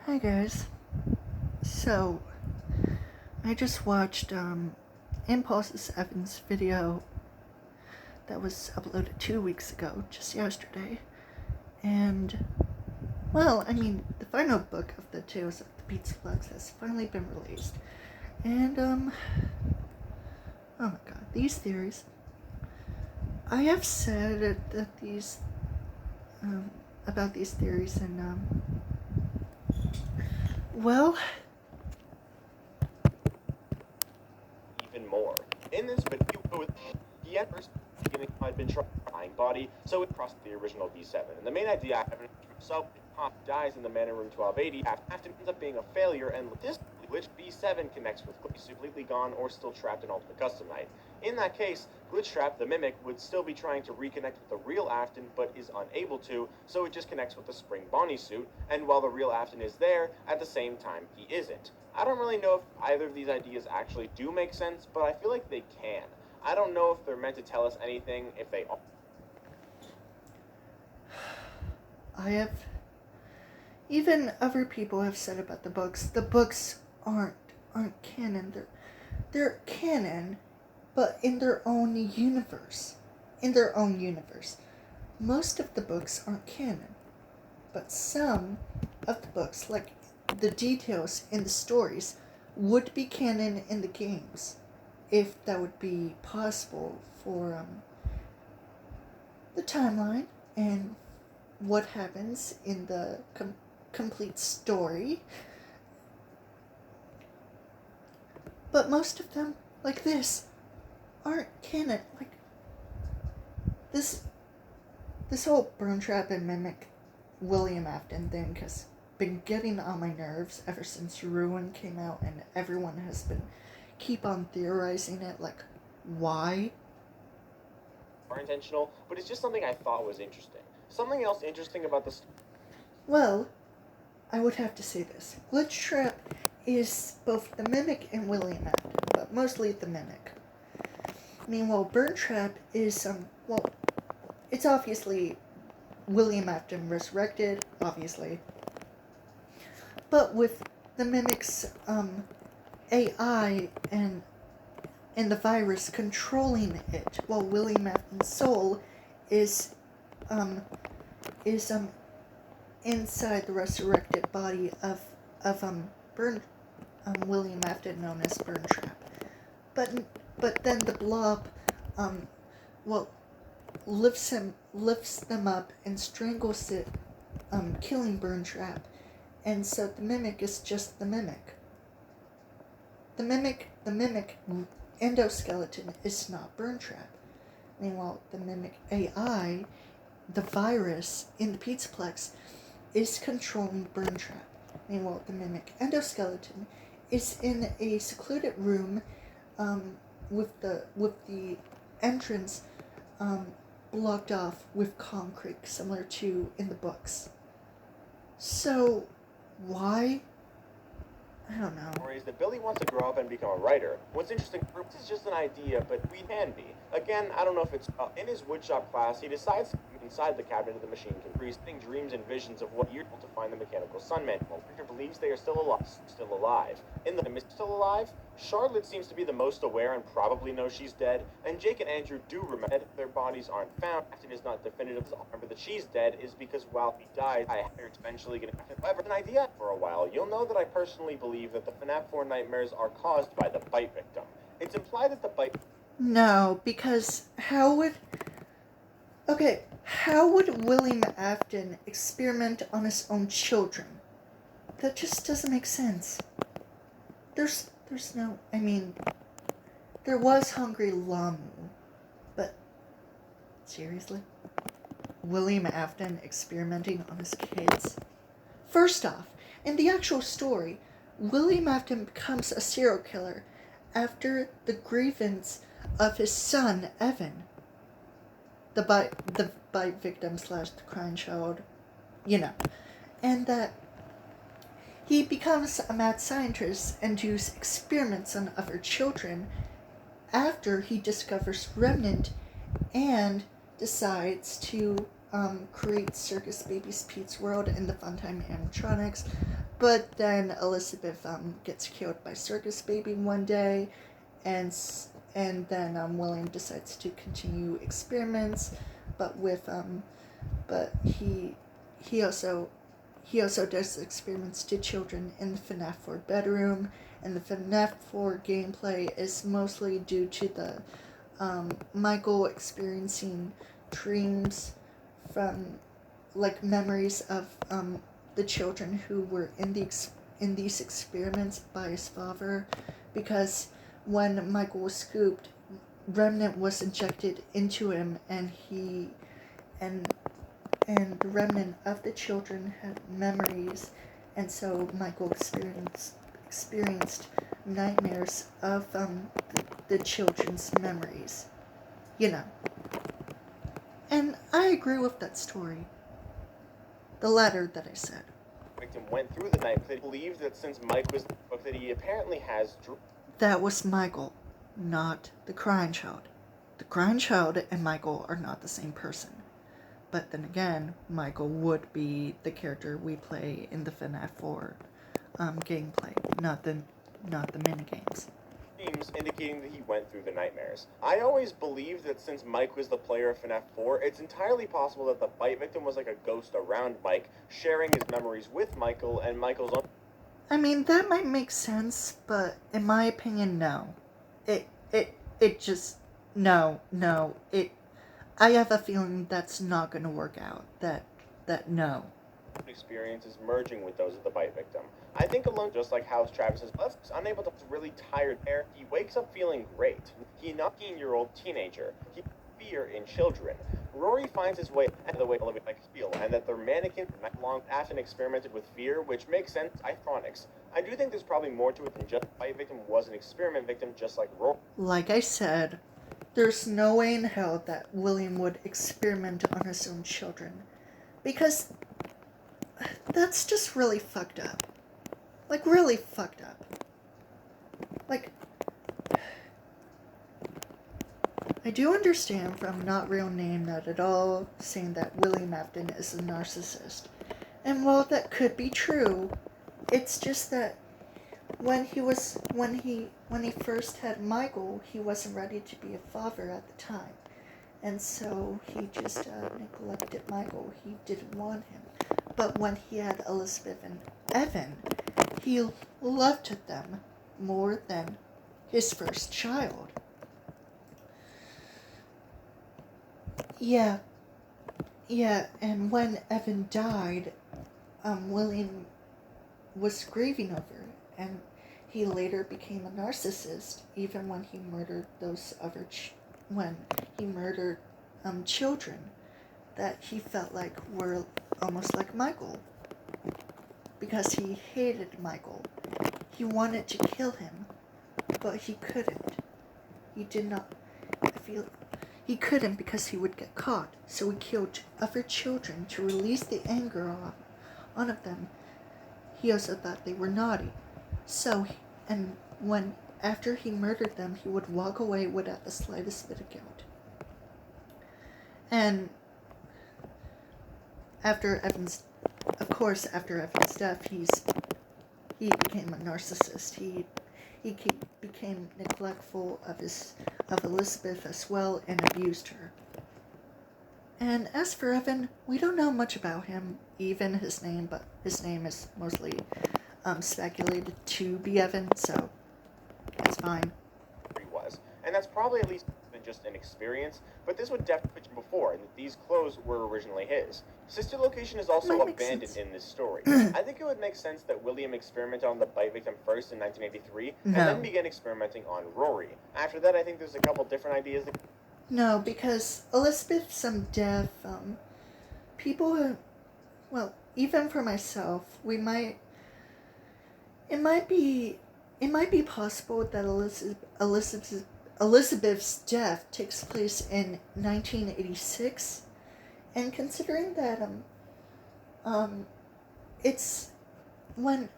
Hi guys. So, I just watched Impulse Evan's video that was uploaded 2 weeks ago, just yesterday. And, the final book of the Tales of the Pizza Flux has finally been released. And, oh my god, these theories. I have said that these, about these theories and, well, even more. In this video, the enters beginning had been trying body, so it crossed the original B7. And the main idea, so Pop dies in the Man in Room 1280 after ends up being a failure, and this glitch B7 connects with Glitch completely gone or still trapped in Ultimate Custom Night. In that case, Glitch Trap, the Mimic, would still be trying to reconnect with the real Afton, but is unable to, so it just connects with the Spring Bonnie suit, and while the real Afton is there, at the same time he isn't. I don't really know if either of these ideas actually do make sense, but I feel like they can. I don't know if they're meant to tell us anything, if they are. Even other people have said about the books aren't canon. They're canon, but in their own universe. Most of the books aren't canon, but some of the books, like the details in the stories, would be canon in the games, if that would be possible for the timeline and what happens in the complete story. But most of them, like this, aren't canon. Like this whole Burn Trap and Mimic William Afton thing has been getting on my nerves ever since Ruin came out, and everyone has been keep on theorizing it, like, why? Are intentional, but it's just something I thought was interesting. Something else interesting about this. Well, I would have to say this. Glitch Trap is both the Mimic and William Afton, but mostly the Mimic. Meanwhile, Burn Trap is, it's obviously William Afton resurrected, obviously. But with the Mimic's, AI and the virus controlling it, while William Afton's soul is inside the resurrected body of William Afton, known as Burn Trap. But then the blob lifts them up and strangles it, killing Burn Trap. And so the Mimic is just the Mimic. The Mimic endoskeleton is not Burn Trap. Meanwhile, the Mimic AI, the virus in the Pizzaplex, is controlling Burn Trap. Meanwhile, the Mimic endoskeleton is in a secluded room, with the entrance blocked off with concrete, similar to in the books. So, why? I don't know. Stories that Billy wants to grow up and become a writer. What's interesting, this is just an idea, but we can be. Again, I don't know if it's in his woodshop class, he decides to move inside the cabinet of the machine creating dreams and visions of what year to find the mechanical sun manual. Victor believes they are still alive. In the mist, still alive? Charlotte seems to be the most aware and probably knows she's dead, and Jake and Andrew do remember that their bodies aren't found. It is not definitive to remember that she's dead is because while he died, I heard eventually going to however an idea for a while. You'll know that I personally believe that the FNAF 4 nightmares are caused by the bite victim. It's implied that the bite... No, because how would William Afton experiment on his own children? That just doesn't make sense. There's no, there was Hungry Lamu, but seriously? William Afton experimenting on his kids? First off, in the actual story, William Afton becomes a serial killer after the grievance of his son, Evan. The bite victim / the crying child, and that he becomes a mad scientist and does experiments on other children after he discovers Remnant and decides to creates Circus Baby's Pete's World in the Funtime animatronics, but then Elizabeth gets killed by Circus Baby one day, and then William decides to continue experiments, but he also does experiments to children in the Fnaf 4 bedroom, and the Fnaf 4 gameplay is mostly due to the Michael experiencing dreams from, like, memories of the children who were in these experiments by his father, because when Michael was scooped, remnant was injected into him, and the remnant of the children had memories, and so Michael experienced nightmares of the children's memories, And I agree with that story. The latter that I said. Victim went through the night. They believe that since Mike was the book, that he apparently has. That was Michael, not the crying child. The crying child and Michael are not the same person. But then again, Michael would be the character we play in the Fnaf 4 gameplay, not the minigames. Dreams indicating that he went through the nightmares. I always believed that since Mike was the player of FNAF 4, it's entirely possible that the bite victim was like a ghost around Mike, sharing his memories with Michael and Michael's own. I mean, that might make sense, but in my opinion, no. I have a feeling that's not going to work out. No. Experiences merging with those of the bite victim. I think alone, just like how Travis is unable to really tired there, he wakes up feeling great. He's not a 19-year-old teenager. He fear in children. Rory finds his way out of the way to live like feel, and that their mannequin long after experimented with fear, which makes sense. Ironics. I do think there's probably more to it than just the bite victim was an experiment victim, just like Rory. Like I said, there's no way in hell that William would experiment on his own children, because that's just really fucked up. Like, really fucked up. Like, I do understand from Not Real Name Not At All saying that William Afton is a narcissist. And while that could be true, it's just that when he first had Michael, he wasn't ready to be a father at the time. And so he just neglected Michael. He didn't want him. But when he had Elizabeth and Evan, he loved them more than his first child. Yeah, and when Evan died, William was grieving over it, and he later became a narcissist, even when he murdered those other children that he felt like were almost like Michael, because he hated Michael. He wanted to kill him, but he couldn't. He couldn't because he would get caught, so he killed other children to release the anger on them. He also thought they were naughty. After he murdered them, he would walk away without the slightest bit of guilt. And after Evan's death, he became a narcissist. He became neglectful of Elizabeth as well, and abused her. And as for Evan, we don't know much about him, even his name, but his name is mostly speculated to be Evan, so it's fine. He was, and that's probably at least just an experience, but this would definitely put you before, and that these clothes were originally his. Sister location is also abandoned in this story. I think it would make sense that William experimented on the bite victim first in 1983, and then began experimenting on Rory. After that, I think there's a couple different ideas. No, because Elizabeth's death, even for myself, it might be possible that Elizabeth's death takes place in 1986, and considering that it's when,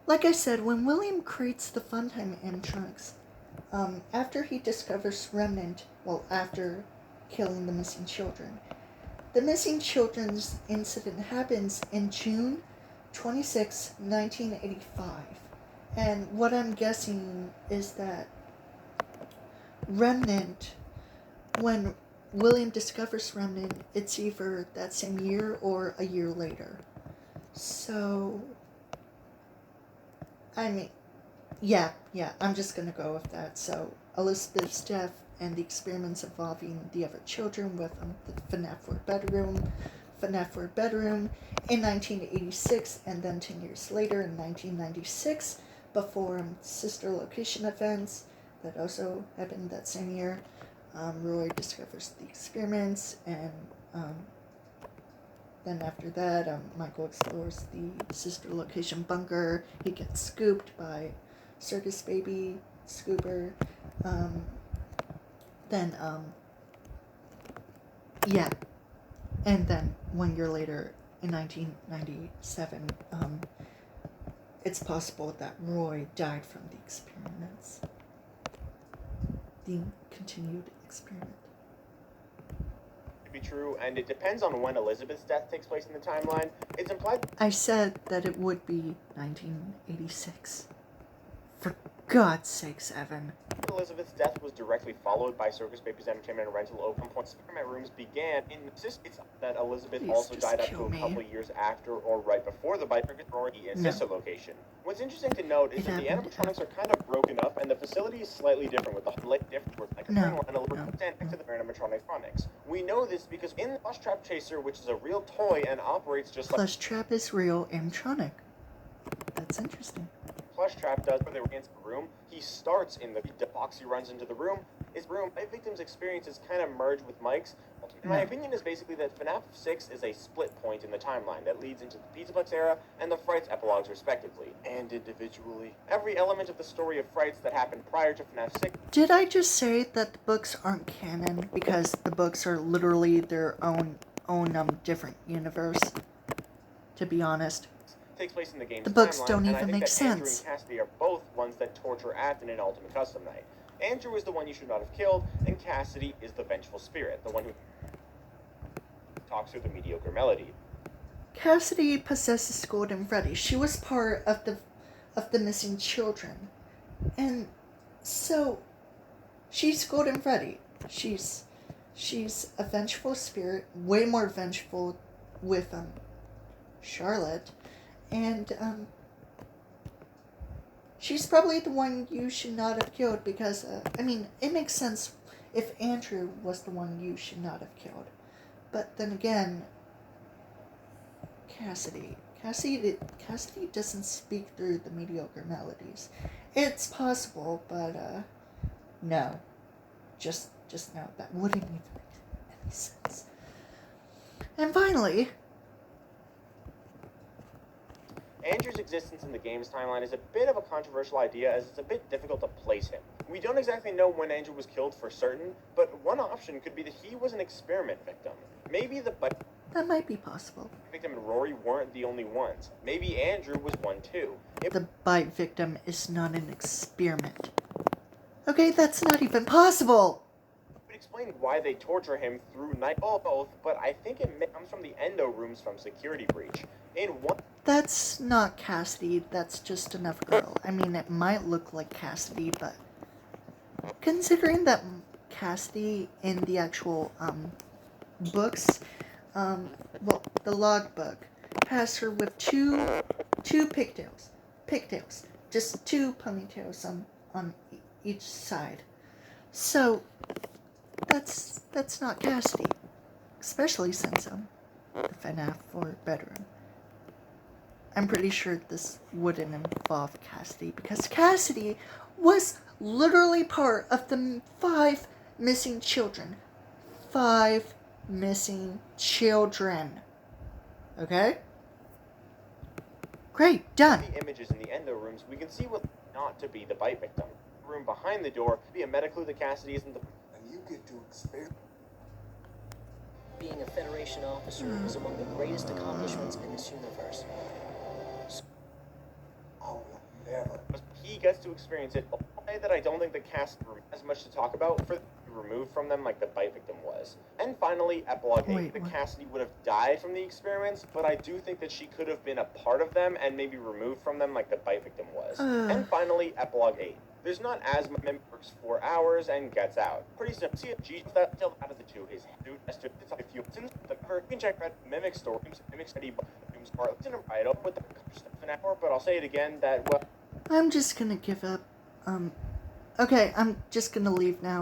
like I said, when William creates the Funtime animatronics, after he discovers Remnant, after killing the missing children, The missing children's incident happens in June 26, 1985. And what I'm guessing is that Remnant, when William discovers Remnant, it's either that same year or a year later. So, I mean, yeah, I'm just gonna go with that. So, Elizabeth's death and the experiments involving the other children with the Fnaf bedroom in 1986, and then 10 years later in 1996, before sister location events that also happened that same year. Roy discovers the experiments, and then after that, Michael explores the sister location bunker. He gets scooped by Circus Baby Scooper. And then 1 year later, in 1997, it's possible that Roy died from the experiments. The continued experiment. To be true, and it depends on when Elizabeth's death takes place in the timeline. It's implied. I said that it would be 1986. For God's sakes, Evan. Elizabeth's death was directly followed by Circus Baby's entertainment and rental open point. Experiment rooms began in it's that Elizabeth Please also just died up kill to me. a couple years after or right before the bike Rory and sister location. What's interesting to note is that the animatronics are kind of broken up, and the facility is slightly different with the different like a next to the animatronics. We know this because in the Plush Trap Chaser, which is a real toy and operates just like Plush Trap is real animatronic. That's interesting. Plush Trap does where they were in the room. He starts in the box, he runs into the room. His room, my victim's experiences kind of merge with Mike's. My opinion is basically that Fnaf 6 is a split point in the timeline that leads into the Pizzaplex era and the Frights epilogues respectively, and individually. Every element of the story of Frights that happened prior to Fnaf 6. Did I just say that the books aren't canon because the books are literally their own different universe? To be honest. Takes place in the game's the books timeline, don't and even I think make that sense. Andrew and Cassidy are both ones that torture Afton in Ultimate Custom Night. Andrew is the one you should not have killed, and Cassidy is the vengeful spirit, the one who talks through the mediocre melody. Cassidy possesses Golden Freddy. She was part of the missing children, and so she's Golden Freddy. She's a vengeful spirit, way more vengeful with Charlotte. And, she's probably the one you should not have killed because, it makes sense if Andrew was the one you should not have killed. But then again, Cassidy doesn't speak through the mediocre melodies. It's possible, but, no. Just no, that wouldn't even make any sense. And finally, Andrew's existence in the game's timeline is a bit of a controversial idea as it's a bit difficult to place him. We don't exactly know when Andrew was killed for certain, but one option could be that he was an experiment victim. Maybe the that might be possible. victim and Rory weren't the only ones. Maybe Andrew was one too. The bite victim is not an experiment. Okay, that's not even possible! Would explain why they torture him through night both, but I think it comes from the endo rooms from Security Breach. In one That's not Cassidy, that's just another girl. I mean, it might look like Cassidy, but considering that Cassidy in the actual, books, the logbook has her with two pigtails, just two ponytails on each side. So, that's not Cassidy, especially since, the Fnaf 4 bedroom. I'm pretty sure this wouldn't involve Cassidy because Cassidy was literally part of the 5 missing children. 5 missing children. Okay? Great, done. the images in the endo rooms, we can see what not to be the bite victim. The room behind the door could be a meta clue that Cassidy isn't the. And you get to experience. Being a Federation officer is among the greatest accomplishments in this universe. I will never. He gets to experience it. I'll say that I don't think the cast room has much to talk about for the removed from them like the bite victim was. And finally, Epilogue 8. Wait, The what? Cassidy would have died from the experiments, but I do think that she could have been a part of them and maybe removed from them like the bite victim was. And finally, Epilogue 8. There's not as much works 4 hours and gets out. Pretty simple. See if G that still out of the two is it's a few since the you can check out Mimic Stories, Mimic Study Store. It's in a write-up with the stuff an hour, but I'll say it again that well I'm just gonna give up. Okay, I'm just gonna leave now.